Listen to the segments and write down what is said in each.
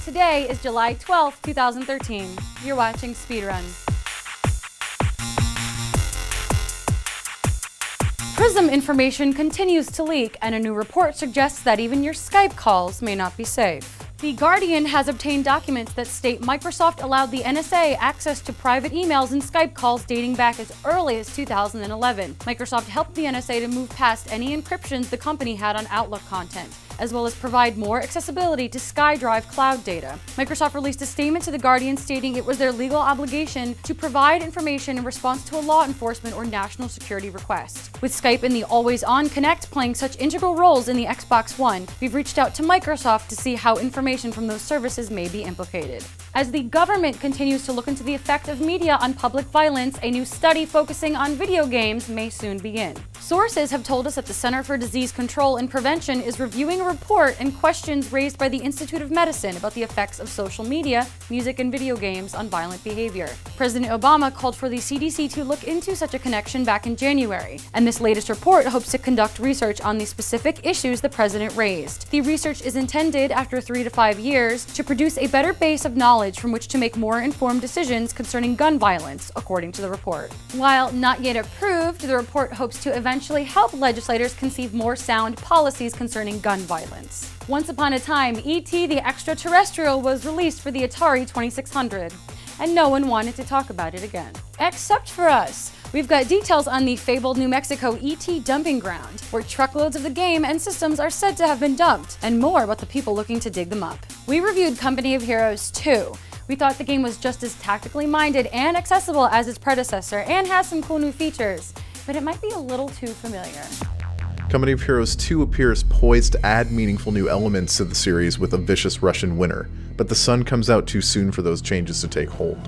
Today is July 12th, 2013. You're watching Speedrun. Prism information continues to leak, and a new report suggests that even your Skype calls may not be safe. The Guardian has obtained documents that state Microsoft allowed the NSA access to private emails and Skype calls dating back as early as 2011. Microsoft helped the NSA to move past any encryptions the company had on Outlook content, as well as provide more accessibility to SkyDrive cloud data. Microsoft released a statement to The Guardian stating it was their legal obligation to provide information in response to a law enforcement or national security request. With Skype and the Always-On Connect playing such integral roles in the Xbox One, we've reached out to Microsoft to see how information from those services may be implicated. As the government continues to look into the effect of media on public violence, a new study focusing on video games may soon begin. Sources have told us that the Center for Disease Control and Prevention is reviewing a report and questions raised by the Institute of Medicine about the effects of social media, music, and video games on violent behavior. President Obama called for the CDC to look into such a connection back in January, and this latest report hopes to conduct research on the specific issues the president raised. The research is intended, after 3 to 5 years, to produce a better base of knowledge from which to make more informed decisions concerning gun violence, according to the report. While not yet approved, the report hopes to eventually help legislators conceive more sound policies concerning gun violence. Once upon a time, E.T. the Extraterrestrial was released for the Atari 2600, and no one wanted to talk about it again. Except for us. We've got details on the fabled New Mexico E.T. dumping ground, where truckloads of the game and systems are said to have been dumped, and more about the people looking to dig them up. We reviewed Company of Heroes 2. We thought the game was just as tactically minded and accessible as its predecessor, and has some cool new features, but it might be a little too familiar. Company of Heroes 2 appears poised to add meaningful new elements to the series with a vicious Russian winter, but the sun comes out too soon for those changes to take hold.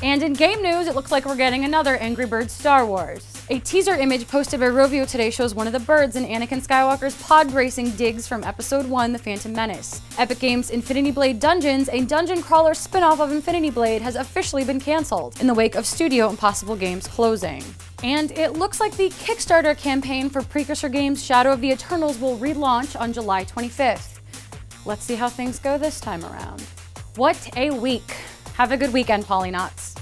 And in game news, it looks like we're getting another Angry Birds Star Wars. A teaser image posted by Rovio today shows one of the birds in Anakin Skywalker's pod racing digs from Episode 1, The Phantom Menace. Epic Games' Infinity Blade Dungeons, a dungeon crawler spin-off of Infinity Blade, has officially been cancelled in the wake of Studio Impossible Games closing. And it looks like the Kickstarter campaign for Precursor Games' Shadow of the Eternals will relaunch on July 25th. Let's see how things go this time around. What a week! Have a good weekend, Polynauts.